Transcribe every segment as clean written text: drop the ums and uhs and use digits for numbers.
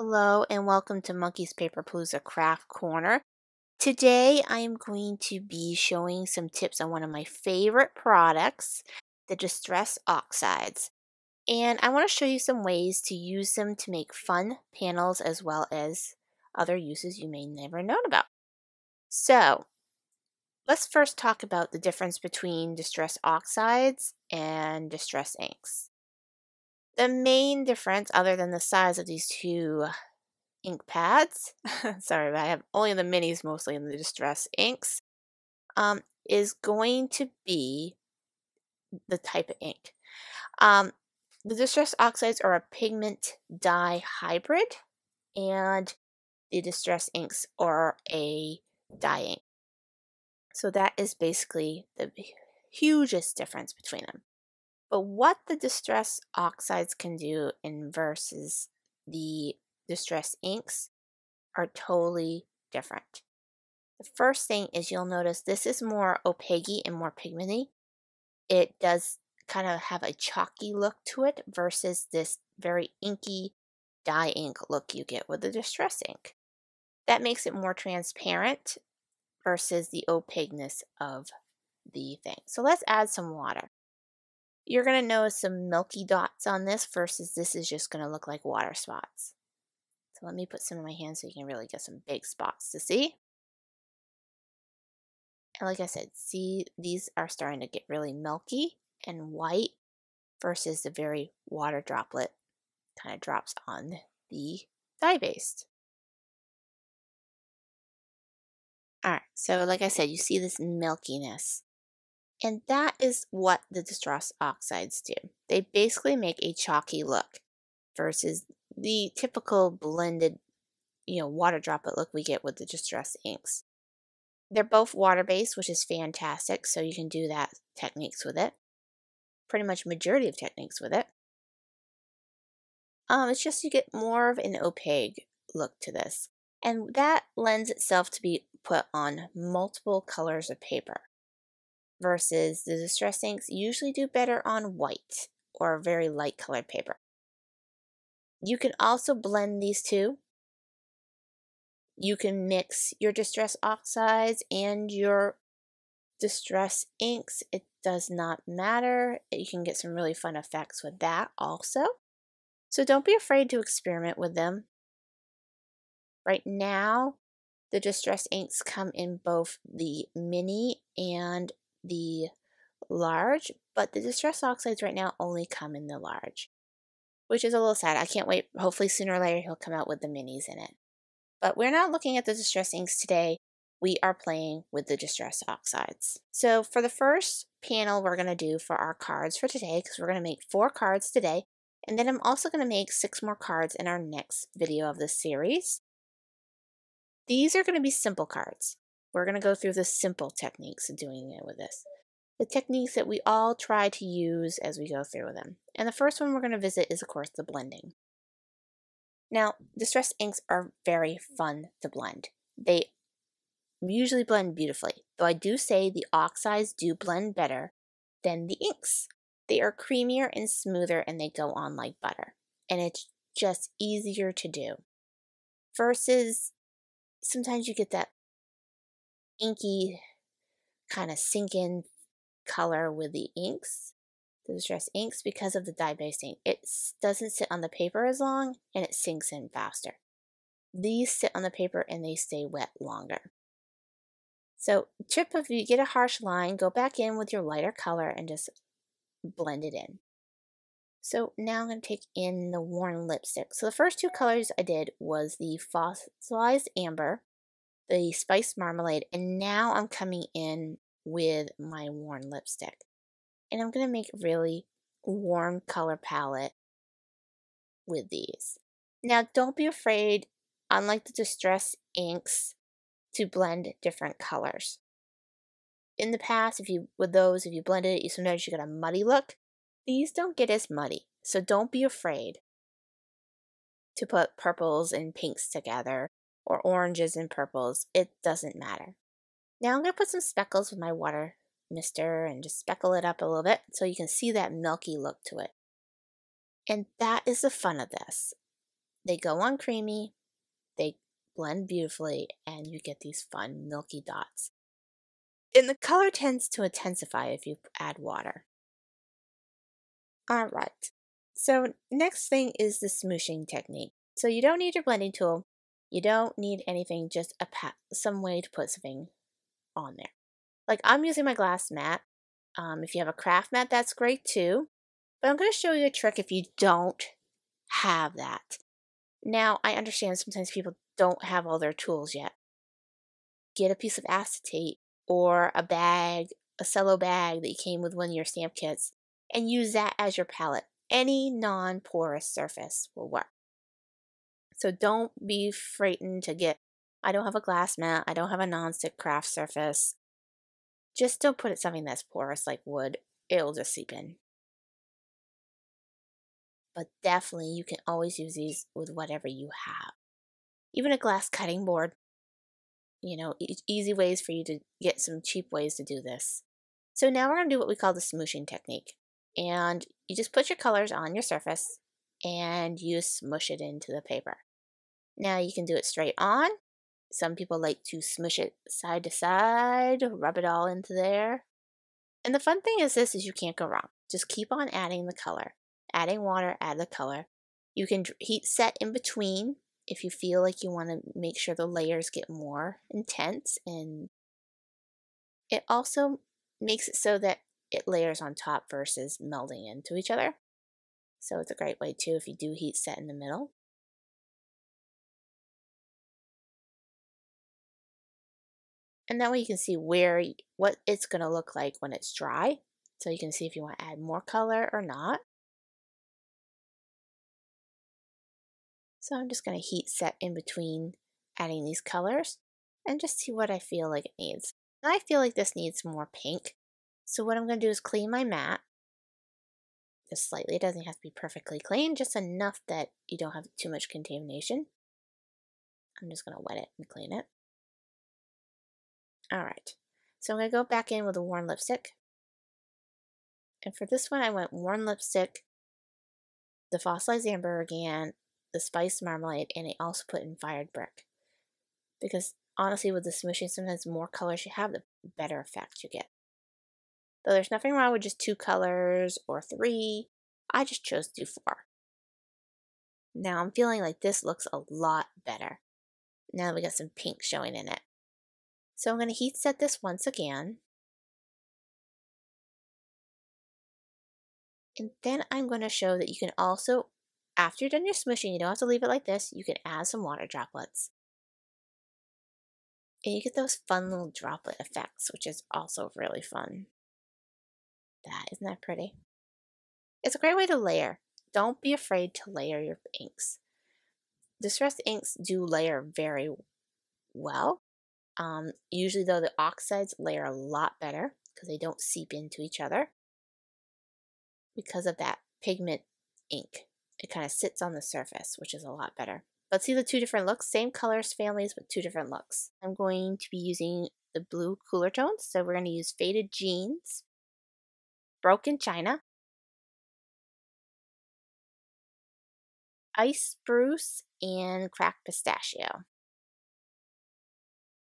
Hello and welcome to Monkey's Paperpalooza Craft Corner. Today I am going to be showing some tips on one of my favorite products, the Distress Oxides. And I want to show you some ways to use them to make fun panels as well as other uses you may never known about. So let's first talk about the difference between Distress Oxides and Distress inks. The main difference, other than the size of these two ink pads, sorry, I have only the minis mostly in the Distress inks, is going to be the type of ink. The Distress Oxides are a pigment dye hybrid, and the Distress inks are a dye ink. So that is basically the hugest difference between them. But what the Distress Oxides can do in versus the Distress inks are totally different. The first thing is you'll notice this is more opaque and more pigmenty. It does kind of have a chalky look to it versus this very inky dye ink look you get with the Distress ink. That makes it more transparent versus the opaqueness of the thing. So let's add some water. You're going to notice some milky dots on this versus this is just going to look like water spots. So let me put some in my hand so you can really get some big spots to see. And like I said, see, these are starting to get really milky and white versus the very water droplet kind of drops on the dye base. Alright, so like I said, you see this milkiness. And that is what the Distress Oxides do. They basically make a chalky look versus the typical blended, water droplet look we get with the Distress inks. They're both water-based, which is fantastic, so you can do that techniques with it. Pretty much majority of techniques with it. It's just you get more of an opaque look to this. And that lends itself to be put on multiple colors of paper. Versus the Distress inks usually do better on white or very light colored paper. You can also blend these two. You can mix your Distress Oxides and your Distress inks. It does not matter. You can get some really fun effects with that also. So don't be afraid to experiment with them. Right now, the Distress inks come in both the mini and the large, but the Distress Oxides right now only come in the large, which is a little sad. I can't wait. Hopefully sooner or later he'll come out with the minis in it. But we're not looking at the Distress inks today. We are playing with the Distress Oxides. So for the first panel we're going to do for our cards for today, because we're going to make 4 cards today, and then I'm also going to make 6 more cards in our next video of this series. These are going to be simple cards. We're going to go through the simple techniques of doing it with this. The techniques that we all try to use as we go through them. And the first one we're going to visit is, of course, the blending. Now, Distress inks are very fun to blend. They usually blend beautifully, though I do say the oxides do blend better than the inks. They are creamier and smoother and they go on like butter. And it's just easier to do. Versus, sometimes you get that inky kind of sink-in color with the inks, the Distress inks, because of the dye-based ink. It doesn't sit on the paper as long and it sinks in faster. These sit on the paper and they stay wet longer. So tip, if you get a harsh line, go back in with your lighter color and just blend it in. So now I'm going to take in the worn lipstick. So the first 2 colors I did was the Fossilized Amber, the Spiced Marmalade, and now I'm coming in with my worn lipstick. And I'm going to make a really warm color palette with these. Now don't be afraid, unlike the Distress inks, to blend different colors. In the past, if you blended it, sometimes you get a muddy look. These don't get as muddy, so don't be afraid to put purples and pinks together or oranges and purples. It doesn't matter. Now I'm going to put some speckles with my water mister and just speckle it up a little bit so you can see that milky look to it. And that is the fun of this. They go on creamy, they blend beautifully, and you get these fun milky dots. And the color tends to intensify if you add water. Alright, so next thing is the smooshing technique. So you don't need your blending tool, you don't need anything, just some way to put something on there. Like I'm using my glass mat. If you have a craft mat, that's great too. But I'm going to show you a trick if you don't have that. Now, I understand sometimes people don't have all their tools yet. Get a piece of acetate or a bag, a cello bag that you came with one of your stamp kits, and use that as your palette. Any non-porous surface will work. So don't be frightened to get, I don't have a glass mat, I don't have a non-stick craft surface. Just don't put it something that's porous like wood. It'll just seep in. But definitely you can always use these with whatever you have. Even a glass cutting board. You know, easy ways for you to get some cheap ways to do this. So now we're going to do what we call the smooshing technique. And you just put your colors on your surface and you smush it into the paper. Now you can do it straight on. Some people like to smush it side to side, rub it all into there. And the fun thing is this is you can't go wrong. Just keep on adding the color. Adding water, add the color. You can heat set in between if you feel like you want to make sure the layers get more intense, and it also makes it so that it layers on top versus melding into each other. So it's a great way too if you do heat set in the middle. And that way you can see what it's going to look like when it's dry. So you can see if you want to add more color or not. So I'm just going to heat set in between adding these colors and just see what I feel like it needs. I feel like this needs more pink. So what I'm going to do is clean my mat. Just slightly. It doesn't have to be perfectly clean, just enough that you don't have too much contamination. I'm just going to wet it and clean it. Alright, so I'm going to go back in with a worn lipstick. And for this one I went worn lipstick, the fossilized amber again, the spiced marmalade, and I also put in fired brick. Because honestly with the smooshing, sometimes the more colors you have, the better effect you get. Though there's nothing wrong with just 2 colors or 3, I just chose to do 4. Now I'm feeling like this looks a lot better. Now we got some pink showing in it. So I'm going to heat set this once again. And then I'm going to show that you can also, after you're done your smooshing, you don't have to leave it like this, you can add some water droplets. And you get those fun little droplet effects, which is also really fun. Isn't that pretty? It's a great way to layer. Don't be afraid to layer your inks. Distressed inks do layer very well. Usually though the oxides layer a lot better because they don't seep into each other because of that pigment ink. It kind of sits on the surface, which is a lot better. But see the 2 different looks? Same colors, families, but 2 different looks. I'm going to be using the blue cooler tones. So we're going to use Faded Jeans, Broken China, Ice Spruce, and Cracked Pistachio.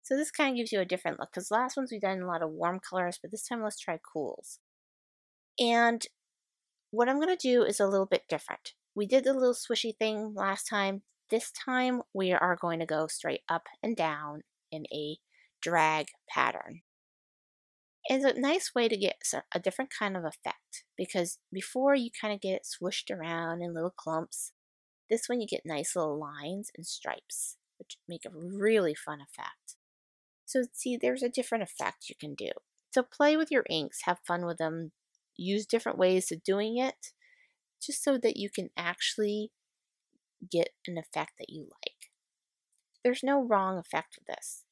So this kind of gives you a different look, because last ones we've done a lot of warm colors, but this time let's try cools. And what I'm going to do is a little bit different. We did the little swishy thing last time. This time we are going to go straight up and down in a drag pattern. It's a nice way to get a different kind of effect, because before you kind of get it swished around in little clumps. This one you get nice little lines and stripes, which make a really fun effect. So see, there's a different effect you can do. So play with your inks, have fun with them, use different ways of doing it, just so that you can actually get an effect that you like. There's no wrong effect with this.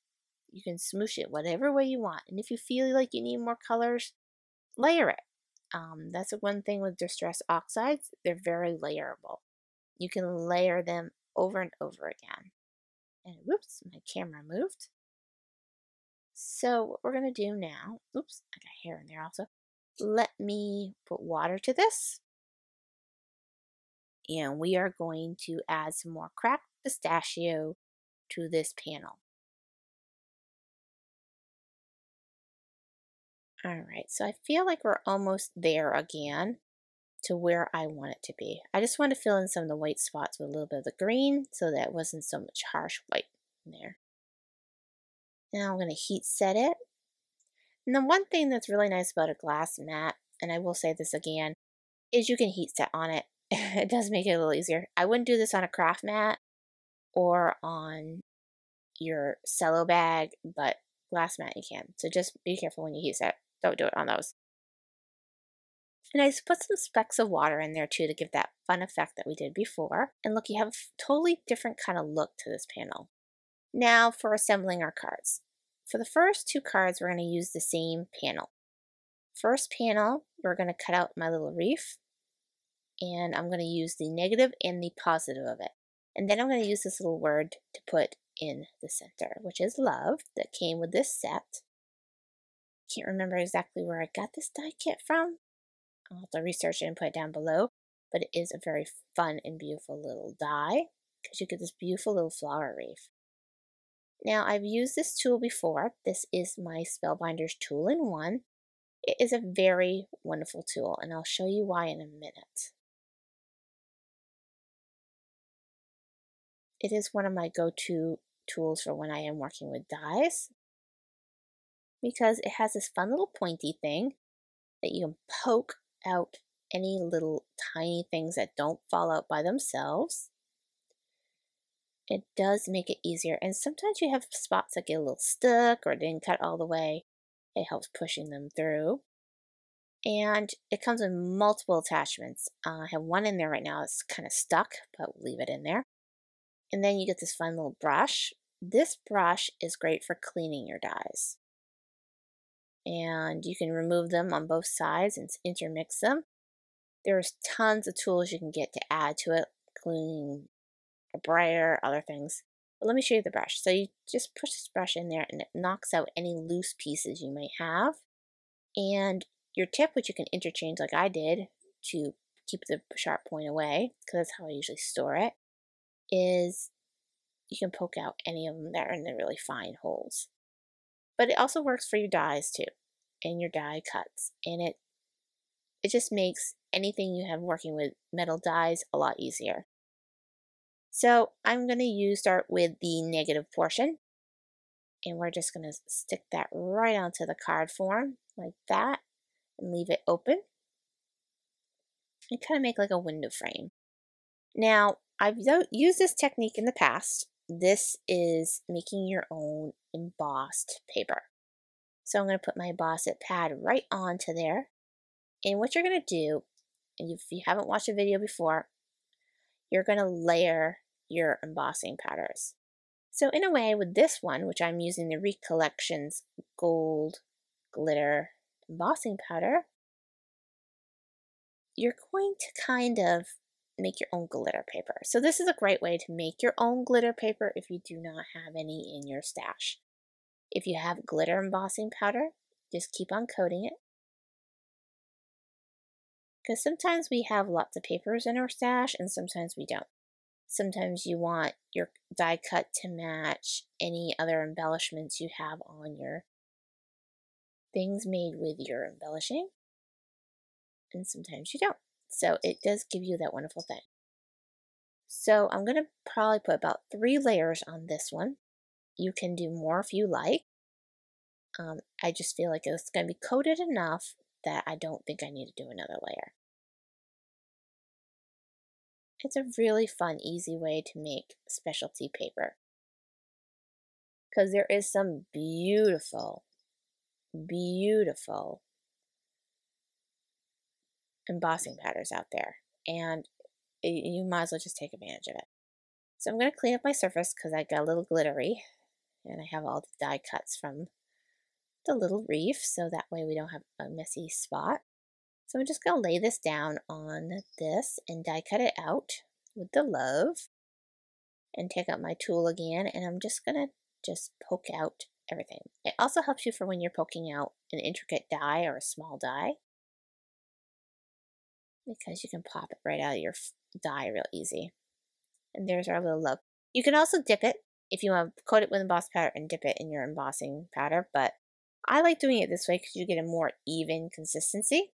You can smoosh it whatever way you want, and if you feel like you need more colors, layer it. That's the one thing with distressed oxides, they're very layerable. You can layer them over and over again. And whoops, my camera moved. So what we're going to do now, oops, I got hair in there also. Let me put water to this. and we are going to add some more cracked pistachio to this panel. Alright, so I feel like we're almost there again to where I want it to be. I just want to fill in some of the white spots with a little bit of the green so that it wasn't so much harsh white in there. Now I'm going to heat set it. And the one thing that's really nice about a glass mat, and I will say this again, is you can heat set on it. It does make it a little easier. I wouldn't do this on a craft mat or on your cello bag, but glass mat you can. So just be careful when you heat set. Don't do it on those. And I just put some specks of water in there too to give that fun effect that we did before. And look, you have a totally different kind of look to this panel. Now for assembling our cards. For the first two cards, we're going to use the same panel. First panel, we're going to cut out my little wreath, and I'm going to use the negative and the positive of it. And then I'm going to use this little word to put in the center, which is love, that came with this set. Can't remember exactly where I got this die kit from. I'll have to research it and put it down below, but it is a very fun and beautiful little die because you get this beautiful little flower wreath. Now, I've used this tool before. This is my Spellbinders Tool-in-One. It is a very wonderful tool, and I'll show you why in a minute. It is one of my go-to tools for when I am working with dies because it has this fun little pointy thing that you can poke out any little tiny things that don't fall out by themselves. It does make it easier, and sometimes you have spots that get a little stuck or didn't cut all the way. It helps pushing them through. And it comes with multiple attachments. I have one in there right now that's kind of stuck, but we'll leave it in there. And then you get this fun little brush. This brush is great for cleaning your dies. And you can remove them on both sides and intermix them. There's tons of tools you can get to add to it, including a brayer, other things. But let me show you the brush. So you just push this brush in there and it knocks out any loose pieces you might have. And your tip, which you can interchange like I did to keep the sharp point away, because that's how I usually store it, is you can poke out any of them that are in the really fine holes. But it also works for your dies too, and your die cuts. And it just makes anything you have working with metal dies a lot easier. So I'm going to start with the negative portion. And we're just going to stick that right onto the card form like that and leave it open. And kind of make like a window frame. Now, I've used this technique in the past. This is making your own embossed paper. So I'm going to put my emboss it pad right onto there. And what you're going to do, and if you haven't watched a video before, you're going to layer your embossing powders. So in a way with this one, which I'm using the Recollections Gold Glitter Embossing Powder, you're going to kind of make your own glitter paper. So this is a great way to make your own glitter paper if you do not have any in your stash. If you have glitter embossing powder, just keep on coating it. Because sometimes we have lots of papers in our stash and sometimes we don't. Sometimes you want your die cut to match any other embellishments you have on your things made with your embellishing. And sometimes you don't. So it does give you that wonderful thing. So I'm going to probably put about 3 layers on this one. You can do more if you like. I just feel like it's going to be coated enough that I don't think I need to do another layer. It's a really fun, easy way to make specialty paper. Because there is some beautiful, beautiful embossing patterns out there. And you might as well just take advantage of it. So I'm going to clean up my surface because I got a little glittery. And I have all the die cuts from the little wreath. So that way we don't have a messy spot. So I'm just going to lay this down on this and die cut it out with the love. And take out my tool again, and I'm just going to poke out everything. It also helps you for when you're poking out an intricate die or a small die. because you can pop it right out of your die real easy. And there's our little love. You can also dip it if you want to coat it with emboss powder and dip it in your embossing powder, but I like doing it this way because you get a more even consistency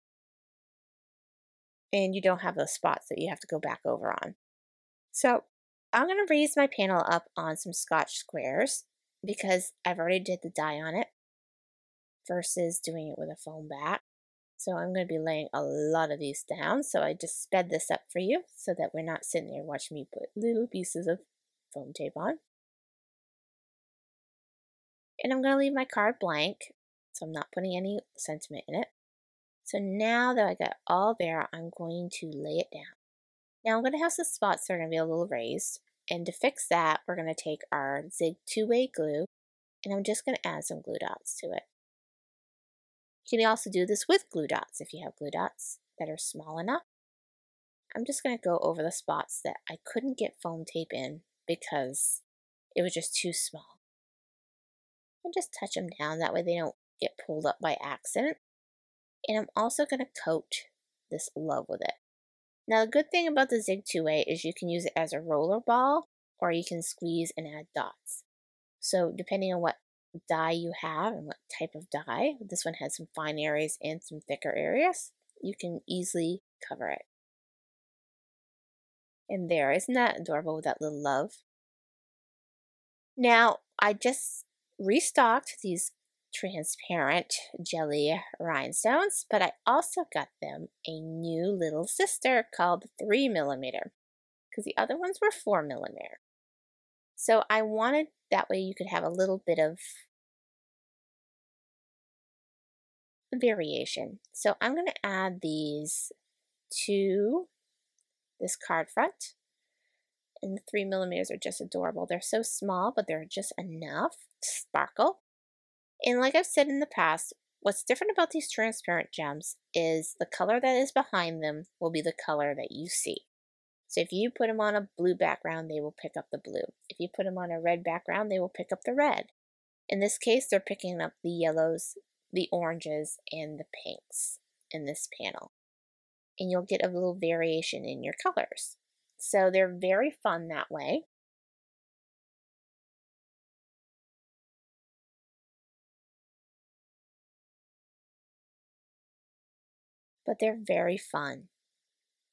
and you don't have those spots that you have to go back over on. So I'm going to raise my panel up on some Scotch squares because I've already did the die on it versus doing it with a foam back. So I'm going to be laying a lot of these down. So I just sped this up for you so that we're not sitting there watching me put little pieces of foam tape on. And I'm going to leave my card blank, so I'm not putting any sentiment in it. So now that I got all there, I'm going to lay it down. Now I'm going to have some spots that are going to be a little raised. And to fix that, we're going to take our Zig two-way glue, and I'm just going to add some glue dots to it. You can also do this with glue dots if you have glue dots that are small enough. I'm just going to go over the spots that I couldn't get foam tape in because it was just too small. And just touch them down, that way they don't get pulled up by accident. And I'm also going to coat this love with it. Now the good thing about the Zig two-way is you can use it as a roller ball or you can squeeze and add dots. So depending on what die you have and what type of die, this one has some fine areas and some thicker areas, you can easily cover it. And there, isn't that adorable with that little love? Now I just restocked these transparent jelly rhinestones, but I also got them a new little sister called 3mm because the other ones were 4mm. So I wanted that way you could have a little bit of variation. So I'm going to add these to this card front, and the 3mm are just adorable. They're so small, but they're just enough to sparkle. And like I've said in the past, what's different about these transparent gems is the color that is behind them will be the color that you see. So if you put them on a blue background, they will pick up the blue. If you put them on a red background, they will pick up the red. In this case, they're picking up the yellows, the oranges, and the pinks in this panel. And you'll get a little variation in your colors. So they're very fun that way. But they're very fun.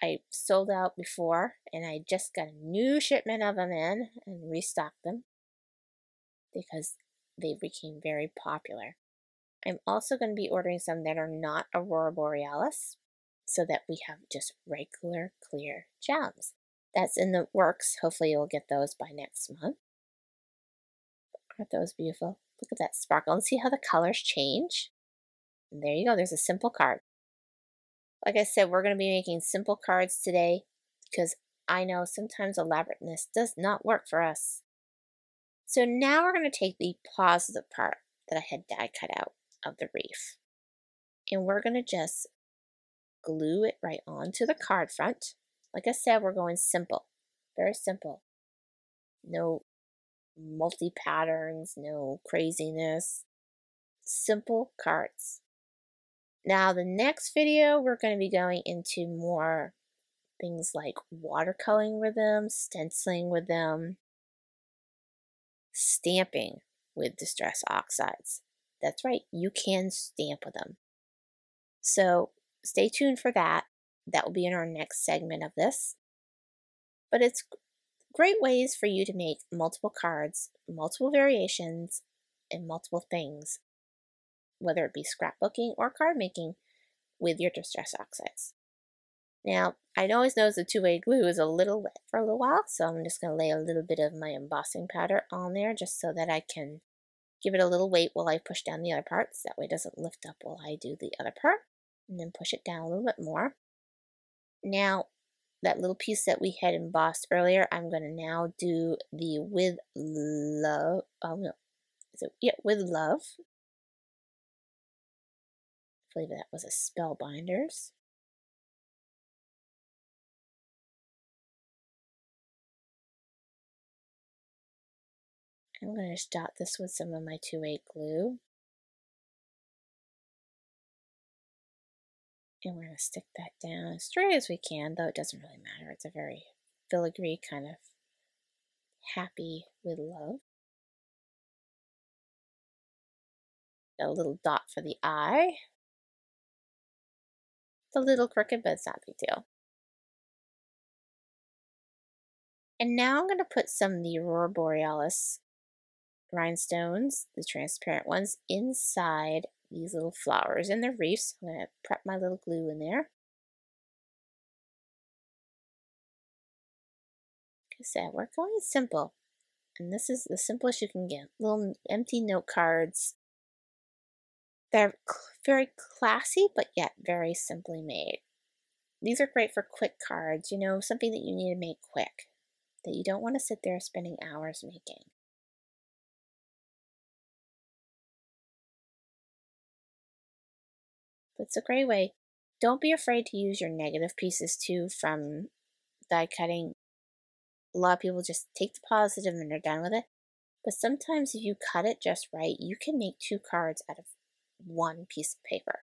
I sold out before and I just got a new shipment of them in and restocked them because they became very popular. I'm also going to be ordering some that are not Aurora Borealis so that we have just regular clear gems. That's in the works. Hopefully you'll get those by next month. Aren't those beautiful? Look at that sparkle and see how the colors change. And there you go. There's a simple card. Like I said, we're going to be making simple cards today because I know sometimes elaborateness does not work for us. So now we're going to take the positive part that I had die cut out of the wreath. And we're going to just glue it right onto the card front. Like I said, we're going simple. Very simple. No multi-patterns, no craziness. Simple cards. Now the next video, we're going to be going into more things like watercoloring with them, stenciling with them, stamping with Distress Oxides. That's right, you can stamp with them. So stay tuned for that. That will be in our next segment of this. But it's great ways for you to make multiple cards, multiple variations, and multiple things, whether it be scrapbooking or card making with your Distress Oxides. Now, I always notice the two-way glue is a little wet for a little while, so I'm just going to lay a little bit of my embossing powder on there just so that I can give it a little weight while I push down the other parts. That way it doesn't lift up while I do the other part. And then push it down a little bit more. Now, that little piece that we had embossed earlier, I'm going to now do the with love. Oh, no. With love. I believe that was a Spellbinders. I'm going to just dot this with some of my two-way glue. And we're going to stick that down as straight as we can, though it doesn't really matter. It's a very filigree kind of happy with love. Got a little dot for the eye. It's a little crooked, but it's not a big deal. And now I'm going to put some of the Aurora Borealis rhinestones, the transparent ones, inside these little flowers and their wreaths. I'm going to prep my little glue in there. Like I said, we're going simple. And this is the simplest you can get. Little empty note cards. They're very classy, but yet very simply made. These are great for quick cards, you know, something that you need to make quick, that you don't want to sit there spending hours making. But it's a great way. Don't be afraid to use your negative pieces too from die cutting. A lot of people just take the positive and they're done with it. But sometimes if you cut it just right, you can make 2 cards out of 1 piece of paper,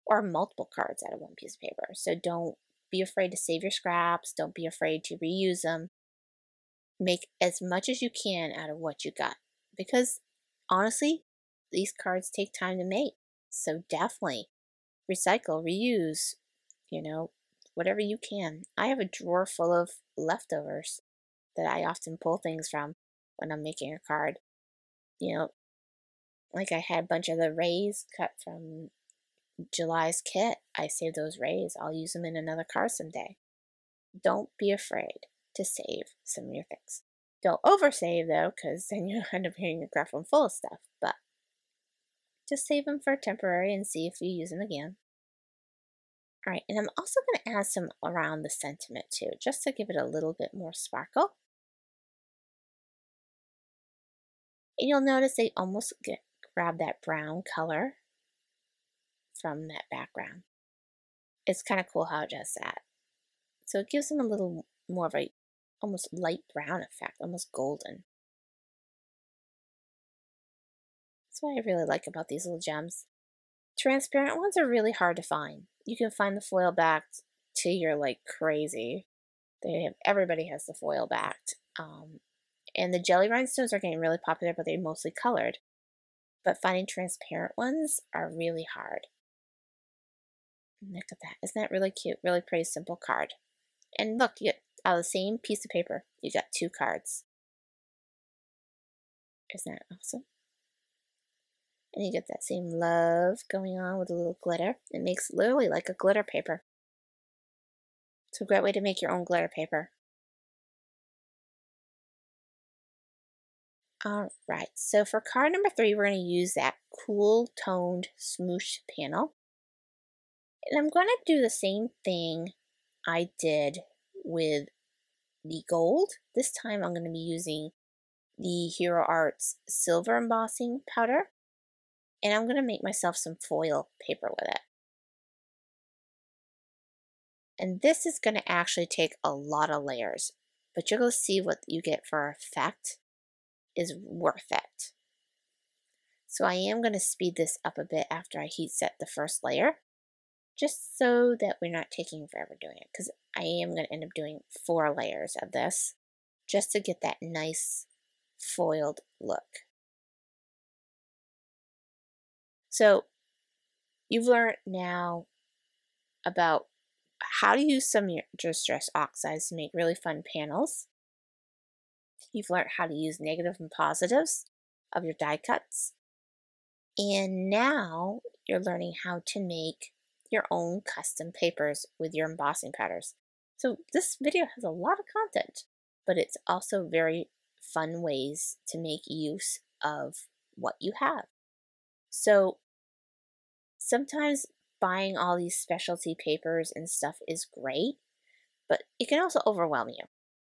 or multiple cards out of 1 piece of paper. So don't be afraid to save your scraps. Don't be afraid to reuse them. Make as much as you can out of what you got. Because honestly, these cards take time to make. So definitely recycle, reuse, you know, whatever you can. I have a drawer full of leftovers that I often pull things from when I'm making a card. You know, like I had a bunch of the rays cut from July's kit. I saved those rays. I'll use them in another card someday. Don't be afraid to save some of your things. Don't oversave though, because then you'll end up hitting your craft room full of stuff. But just save them for temporary and see if you use them again. All right, and I'm also going to add some around the sentiment too, just to give it a little bit more sparkle. And you'll notice they almost grab that brown color from that background. It's kind of cool how it does that. So it gives them a little more of a almost light brown effect, almost golden. That's what I really like about these little gems. Transparent ones are really hard to find. You can find the foil backed till you're like crazy. Everybody has the foil backed. And the jelly rhinestones are getting really popular, but they're mostly colored. But finding transparent ones are really hard. Look at that. Isn't that really cute? Really pretty simple card. And look, you get out of the same piece of paper, you got 2 cards. Isn't that awesome? And you get that same love going on with a little glitter. It makes literally like a glitter paper. It's a great way to make your own glitter paper. All right, so for card number 3, we're going to use that cool toned smoosh panel. And I'm going to do the same thing I did with the gold. This time I'm going to be using the Hero Arts silver embossing powder. And I'm going to make myself some foil paper with it. And this is going to actually take a lot of layers, but you're going to see what you get for effect is worth it. So I am going to speed this up a bit after I heat set the first layer, just so that we're not taking forever doing it, because I am going to end up doing 4 layers of this just to get that nice foiled look. So you've learned now about how to use some of your distress oxides to make really fun panels. You've learned how to use negative and positives of your die cuts. And now you're learning how to make your own custom papers with your embossing powders. So this video has a lot of content, but it's also very fun ways to make use of what you have. So sometimes buying all these specialty papers and stuff is great, but it can also overwhelm you.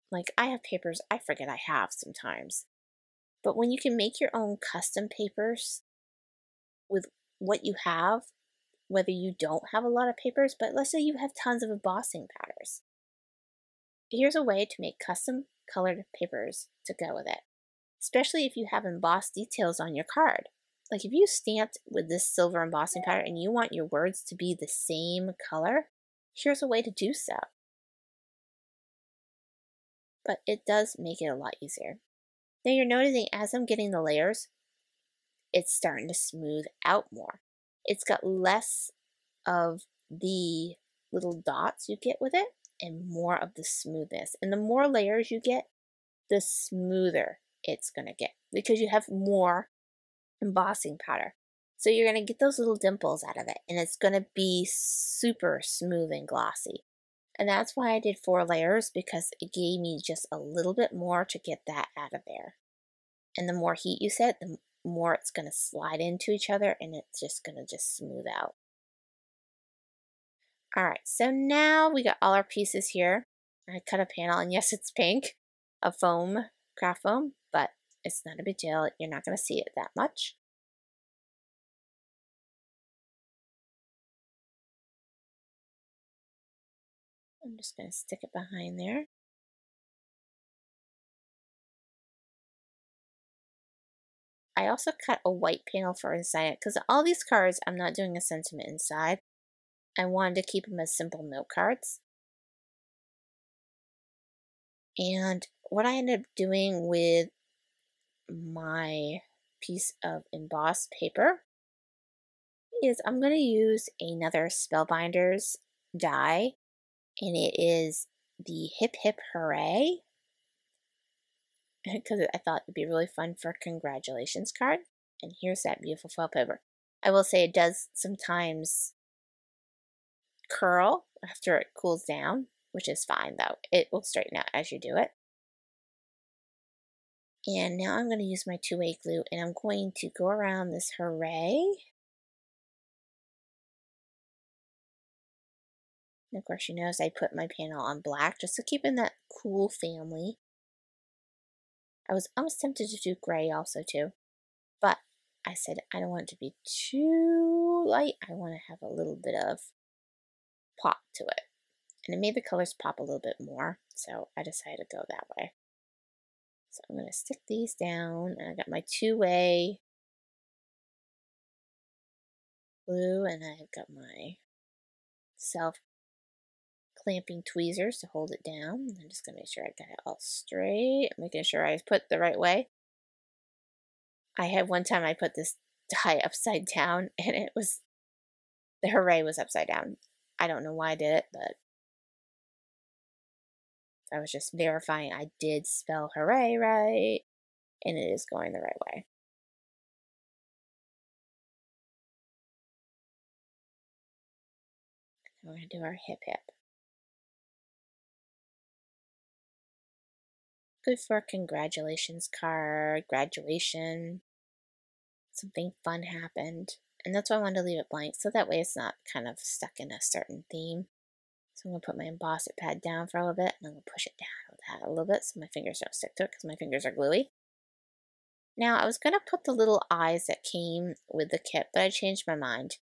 Like I have papers I forget I have sometimes. But when you can make your own custom papers with what you have, whether you don't have a lot of papers, but let's say you have tons of embossing powders. Here's a way to make custom colored papers to go with it, especially if you have embossed details on your card. like if you stamped with this silver embossing powder and you want your words to be the same color, here's a way to do so. But it does make it a lot easier. Now you're noticing as I'm getting the layers, it's starting to smooth out more. It's got less of the little dots you get with it and more of the smoothness. And the more layers you get, the smoother it's going to get because you have more embossing powder. So you're going to get those little dimples out of it and it's going to be super smooth and glossy. And that's why I did 4 layers, because it gave me just a little bit more to get that out of there. And the more heat you set, the more it's going to slide into each other and it's just going to just smooth out. All right, so now we got all our pieces here. I cut a panel, and yes, it's pink, a foam, craft foam, but it's not a big deal. You're not going to see it that much. I'm just going to stick it behind there. I also cut a white panel for inside it because all these cards, I'm not doing a sentiment inside. I wanted to keep them as simple note cards. And what I ended up doing with my piece of embossed paper is I'm going to use another Spellbinders die, and it is the Hip Hip Hooray, because I thought it'd be really fun for a congratulations card. And here's that beautiful foil paper. I will say it does sometimes curl after it cools down, which is fine though. It will straighten out as you do it. And now I'm going to use my 2-way glue, and I'm going to go around this Hooray. And of course, you notice I put my panel on black just to keep in that cool family. I was almost tempted to do gray also too, but I said I don't want it to be too light. I want to have a little bit of pop to it. And it made the colors pop a little bit more, so I decided to go that way. So I'm going to stick these down, and I got my 2-way glue, and I've got my self-clamping tweezers to hold it down. I'm just going to make sure I got it all straight, making sure I put the right way. I had one time I put this die upside down, and it was, the Hooray was upside down. I don't know why I did it, but I was just verifying I did spell Hooray right, and it is going the right way. We're going to do our hip hip. Good for a congratulations card, graduation, something fun happened. And that's why I wanted to leave it blank, so that way it's not kind of stuck in a certain theme. So I'm going to put my emboss pad down for a little bit, and I'm going to push it down with that a little bit so my fingers don't stick to it because my fingers are gluey. Now I was going to put the little eyes that came with the kit, but I changed my mind.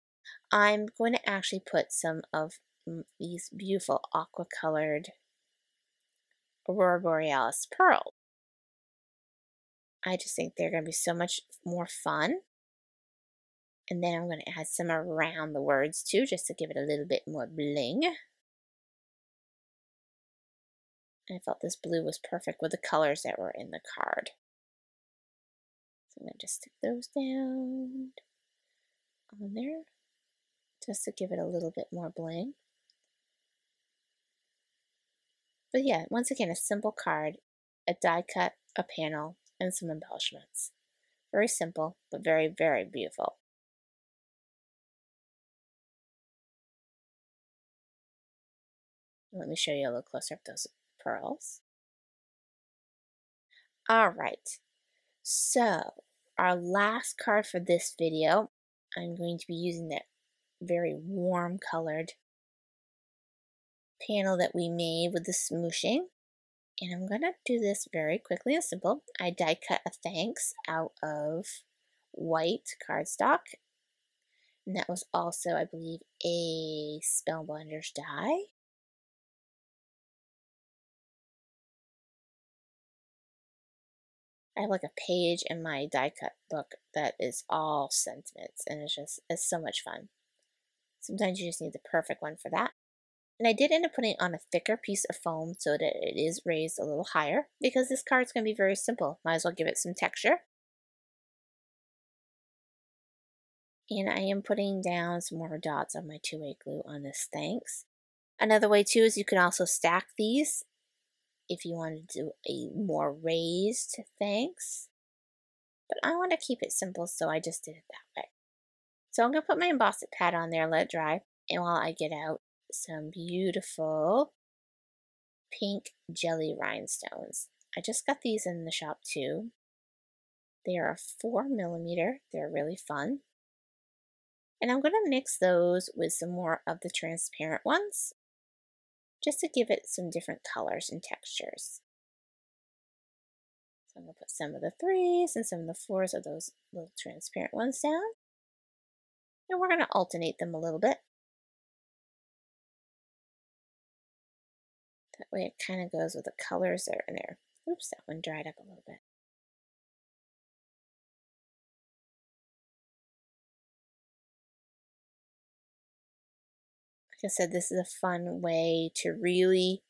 I'm going to actually put some of these beautiful aqua colored Aurora Borealis pearl. I just think they're going to be so much more fun. And then I'm going to add some around the words too, just to give it a little bit more bling. I felt this blue was perfect with the colors that were in the card. So I'm going to just stick those down on there, just to give it a little bit more bling. But yeah, once again, a simple card, a die cut, a panel, and some embellishments. Very simple, but very, very beautiful. Let me show you a little closer of those pearls. All right, so our last card for this video, I'm going to be using that very warm colored panel that we made with the smooshing. And I'm going to do this very quickly and simple. I die cut a thanks out of white cardstock. And that was also, I believe, a Spellbinders die. I have like a page in my die cut book that is all sentiments, and it's so much fun. Sometimes you just need the perfect one for that. And I did end up putting on a thicker piece of foam so that it is raised a little higher because this card's going to be very simple. Might as well give it some texture. And I am putting down some more dots of my 2-way glue on this thanks. Another way too is you can also stack these if you want to do a more raised thanks. But I want to keep it simple, so I just did it that way. So I'm going to put my embossing pad on there, let it dry, and while I get out some beautiful pink jelly rhinestones. I just got these in the shop too. They are 4mm. They're really fun. And I'm going to mix those with some more of the transparent ones, just to give it some different colors and textures. So I'm going to put some of the 3s and some of the 4s of those little transparent ones down. And we're going to alternate them a little bit. That way it kind of goes with the colors that are in there. Oops, that one dried up a little bit. Like I said, this is a fun way to really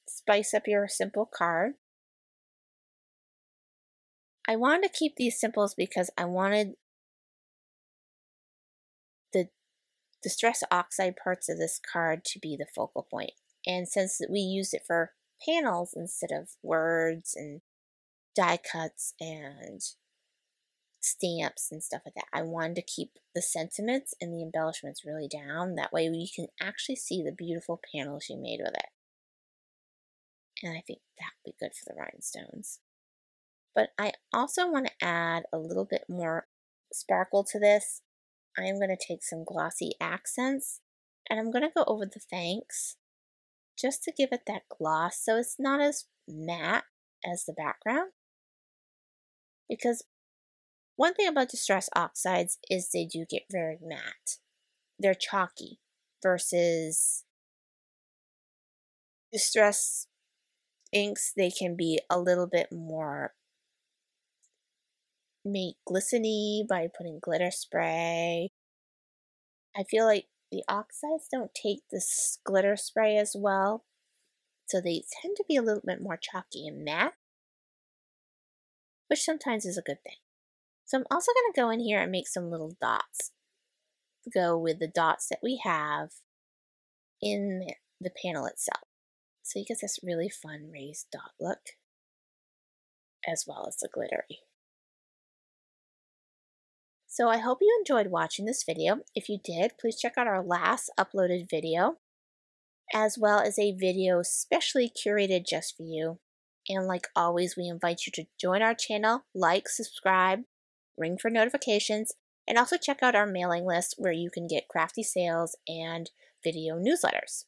spice up your simple card. I wanted to keep these simples because I wanted the Distress Oxide parts of this card to be the focal point. And since we used it for panels instead of words and die cuts and stamps and stuff like that, I wanted to keep the sentiments and the embellishments really down. That way you can actually see the beautiful panels you made with it. And I think that would be good for the rhinestones. But I also want to add a little bit more sparkle to this. I'm going to take some glossy accents and I'm going to go over the thanks just to give it that gloss so it's not as matte as the background. Because one thing about Distress Oxides is they do get very matte. They're chalky versus Distress inks, they can be a little bit more made glistening by putting glitter spray. I feel like the Oxides don't take this glitter spray as well, so they tend to be a little bit more chalky and matte, which sometimes is a good thing. So I'm also going to go in here and make some little dots to go with the dots that we have in the panel itself. So you get this really fun raised dot look, as well as the glittery. So I hope you enjoyed watching this video. If you did, please check out our last uploaded video, as well as a video specially curated just for you. And like always, we invite you to join our channel, like, subscribe, ring for notifications, and also check out our mailing list where you can get crafty sales and video newsletters.